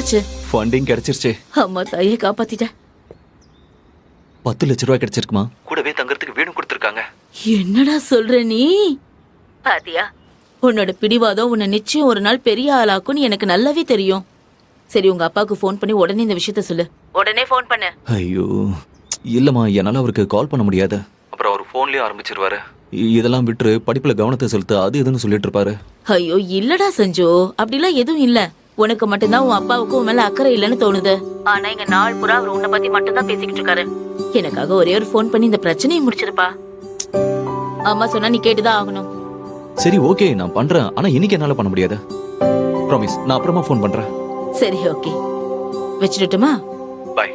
என்னாச்சு? ஃபண்டிங் கிடைச்சிருச்சு. அம்மா தாயே காப்பாத்திட்ட. 10 லட்ச ரூபாய் கிடைச்சிருக்குமா? கூடவே தங்கறதுக்கு வீடும் கொடுத்துருக்காங்க. என்னடா சொல்ற நீ? பாத்தியா, உன்னோட பிடிவாதம் உன்னை நிச்சயம் ஒரு நாள் பெரிய ஆளாக்குன்னு எனக்கு நல்லாவே தெரியும். சரி, உங்க அப்பாவுக்கு ஃபோன் பண்ணி உடனே இந்த விஷயத்த சொல்லு. உடனே ஃபோன் பண்ணு. ஐயோ இல்லம்மா, என்னால அவருக்கு கால் பண்ண முடியாது. அப்புறம் அவர் ஃபோன்லயே ஆரம்பிச்சிருவாரு. இதெல்லாம் விட்டு படிப்புல கவனத்தை செலுத்த அது எதுன்னு சொல்லிட்டு இருப்பாரு. ஐயோ இல்லடா சஞ்சு, அப்படிலாம் எதுவும் இல்ல. உனக்கு மட்டும்தான் உன் அப்பாவுக்கும் உன் மேல அக்கறை இல்லைன்னு தோணுது. ஆனா இங்க நாள் பூரா அவர் உன்னை பத்தி மட்டும்தான் பேசிக்கிட்டு இருக்காரு. எனக்காக ஒரே ஒரு ஃபோன் பண்ணி இந்த பிரச்சனையை முடிச்சிருப்பா. அம்மா சொன்னா நீ கேட்டுதான் ஆகணும். சரி ஓகே, நான் பண்றேன். ஆனா இன்னைக்கு என்னால பண்ண முடியாது. ப்ராமிஸ், நான் அப்புறமா ஃபோன் பண்றேன். சரி ஓகே, வச்சிடட்டுமா? Bye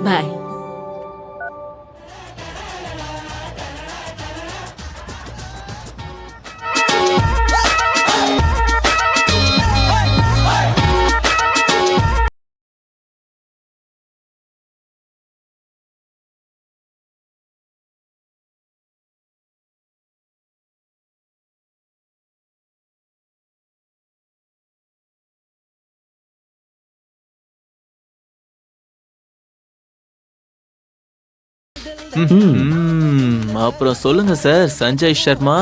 bye. அப்புறம் சொல்லுங்க சார், சஞ்சய் சர்மா.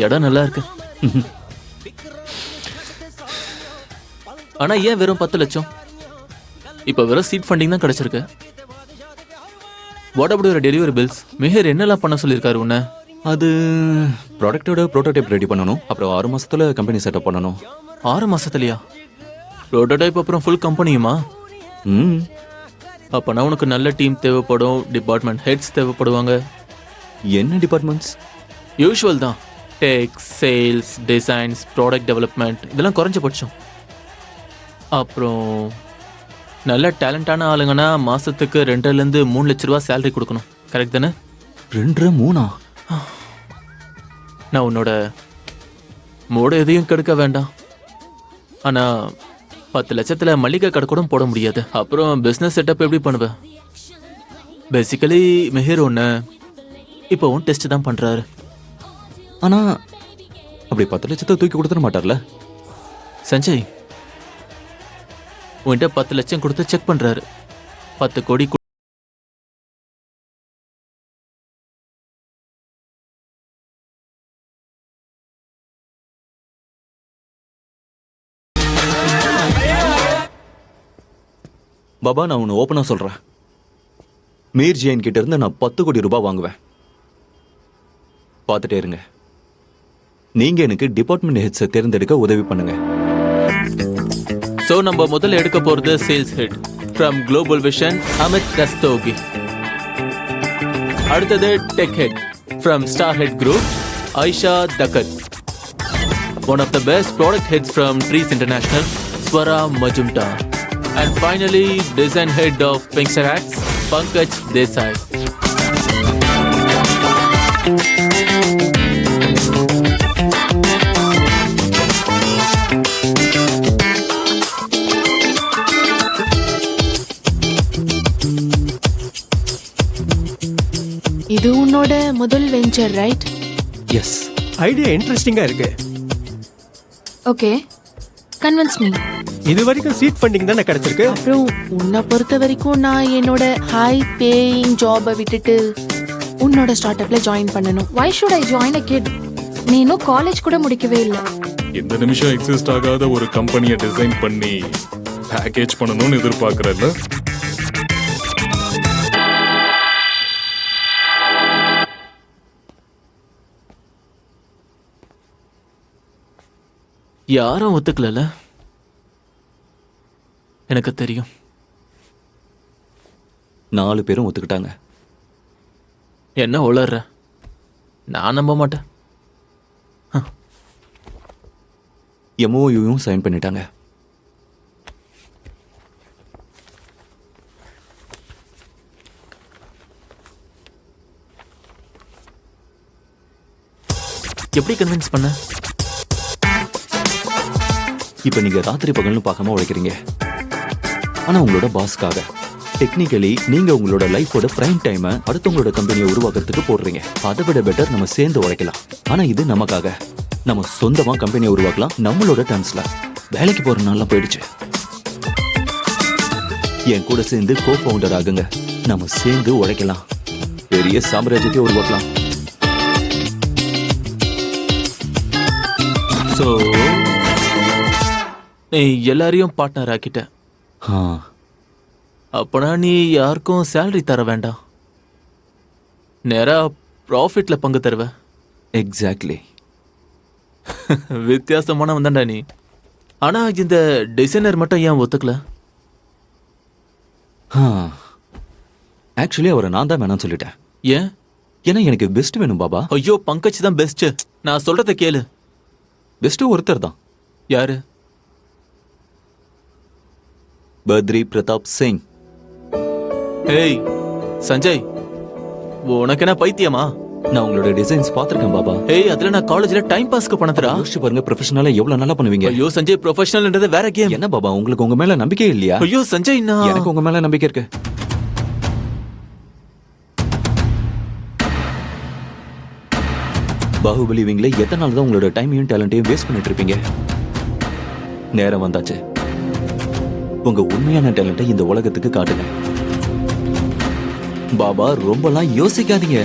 இடம் நல்லா இருக்கு. ஆனா ஏன் வெறும் 10 லட்சம்? இப்ப வெறும் சீட் ஃபண்டிங் தான் கிடைச்சிருக்கு. What about your delivery bills? Mihir என்னெல்லாம் பண்ண சொல்லியிருக்காரு உன்ன? அது ப்ராடக்டோட ப்ரோட்டோடைப் ரெடி பண்ணணும். அப்புறம் 6 மாசத்துல கம்பெனி செட்டப் பண்ணணும். 6 மாசத்துலயா? ப்ரோட்டோடைப் அப்புறம் ஃபுல் கம்பெனியுமா? அப்பனா உனக்கு நல்ல டீம் தேவைப்படும். டிபார்ட்மெண்ட் ஹெட்ஸ் தேவைப்படுவாங்க. என்ன டிபார்ட்மெண்ட்ஸ்? யூஷுவல் தான். Tech, sales, designs, product development, இதெல்லாம் குறைஞ்சபட்சம். அப்புறம் நல்ல டேலண்டான ஆளுங்கன்னா மாசத்துக்கு 2 to 3 லட்ச ரூபா சேலரி கொடுக்கணும். கரெக்ட் தானே? 2 3? நான் உன்னோட மூட எதையும் கெடுக்க வேண்டாம். ஆனா 10 லட்சத்துல மளிகை கடை கூட போட முடியாது. அப்புறம் பிசினஸ் செட்டப் எப்படி பண்ணுவேன்? பேசிக்கலி மெஹர் ஒன்று இப்போ டெஸ்ட் தான் பண்றாரு. ஆனா அப்படி 10 லட்சத்தை தூக்கி கொடுத்துட மாட்டார்ல? சஞ்சய், உன்கிட்ட 10 லட்சம் கொடுத்து செக் பண்றாரு. 10 கோடி பாபா, நான் ஒன்று ஓப்பனா சொல்றேன். மீர் ஜெயின் கிட்ட இருந்து நான் 10 கோடி ரூபாய் வாங்குவேன். பார்த்துட்டே இருங்க. நீங்க எனக்கு டிபார்ட்மெண்ட் ஹெட்ஸை தேர்ந்தெடுக்க உதவி பண்ணுங்க. சோ நம்ம முதல்ல எடுக்க போறது sales head from global vision, Amit Rastogi. அடுத்தது tech head from star head group, Aisha Thakkar. One of the best product heads from trees international, Swara Majumdar. And finally, design head of Pinksarax, Pankaj Desai. இது உன்னோட முதல் வெஞ்சர், ரைட்? எஸ். ஐடியா இன்ட்ரெஸ்டிங்கா இருக்கு. Okay, convince me. இது வரைக்கும் seat funding தானே கிடைச்சிருக்கு. அப்புறம் உன்னை பொறுத்த வரைக்கும் நான் என்னோட ஹை பேயிங் ஜாபை விட்டுட்டு உன்னோட ஸ்டார்ட் அப்ல ஜாயின் பண்ணணும். Why should I join a kid? நீ இன்னும் காலேஜ் கூட முடிக்கவே இல்லை. இந்த நிமிஷம் எக்ஸிஸ்ட் ஆகாத ஒரு கம்பெனியை டிசைன் பண்ணி பேக்கேஜ் பண்ணணும்னு எதிர்பார்க்கறல்ல? யாரும் ஒத்துக்கல. எனக்கு தெரியும். 4 பேரும் ஒத்துக்கிட்டாங்க. என்ன உளர்ற? நான் நம்ப மாட்டேன். எம்ஓயூயும் சைன் பண்ணிட்டாங்க. எப்படி கன்வின்ஸ் பண்ண? இப்ப நீங்க ராத்திரி பகல்னு பார்க்காம உழைக்கிறீங்க. ஆனா உங்களோட பாஸ்க்காக. டெக்னிக்கலி நீங்க உங்களோட லைஃபோட பிரைம் டைமை அடுத்தவங்களோட கம்பெனியை உருவாக்குறதுக்கு போடுறீங்க. அதை விட பெட்டர் நம்ம சேர்ந்து உழைக்கலாம். ஆனா இது நமக்காக. நம்ம சொந்தமா கம்பெனியை உருவாக்கலாம் நம்மளோட டர்ம்ஸ்ல. வேலைக்கு போற நாள்லாம் போயிடுச்சு. என் கூட சேர்ந்து கோ ஃபவுண்டர் ஆகுங்க. நம்ம சேர்ந்து உழைக்கலாம், பெரிய சாம்ராஜ்யத்தை உருவாக்கலாம். ஸோ நீ எல்லாரையும் பார்ட்னர் ஆக்கிட்ட. ஆ, அப்பனா நீ யாருக்கும் சேலரி தர வேண்டாம், நேரா ப்ராஃபிட்ல பங்கு தருவ. எக்ஸாக்ட்லி. வித்தியாசமானவன் தான்டா நீ. ஆனா இந்த டிசைனர் மட்டும் ஏன் ஒத்துக்கல? ஆக்சுவலி அவரை நான் தான் வேணாம்னு சொல்லிட்டேன். ஏன்? ஏன்னா எனக்கு பெஸ்ட் வேணும் பாபா. ஐயோ, பங்கஜ் தான் பெஸ்ட். நான் சொல்றத கேளு. பெஸ்ட் ஒருத்தர் தான், யாரு? பத்ரி பிரதாப் சிங். ஏய் சஞ்சய், உனக்கு என்ன பைத்தியமா? நான் உங்களோட டிசைன்ஸ் பார்த்திருக்கேன் பாபா. ஏய், அதுல நான் காலேஜ்ல டைம் பாஸ்க்கு பண்ணதுடா. யோசிச்சு பாருங்க, ப்ரொஃபஷனலா எவ்வளவு நல்லா பண்ணுவீங்க. ஐயோ சஞ்சய், ப்ரொஃபஷனல்ன்றது வேற கேம். என்ன பாபா, உங்களுக்கு உங்க மேல நம்பிக்கை இல்லையா? ஐயோ சஞ்சய், நான் எனக்கு உங்க மேல நம்பிக்கை இருக்கு. பாகுபலி விங்ல எத்தனை நாள் தான் உங்களோட டைமையும் டேலண்டையும் வேஸ்ட் பண்ணிட்டு இருப்பீங்க? நேரம் வந்தாச்சு, உங்க உண்மையான டேலண்ட்டை இந்த உலகத்துக்கு காட்டுங்க. பாபா ரொம்பலாம் யோசிக்காதீங்க.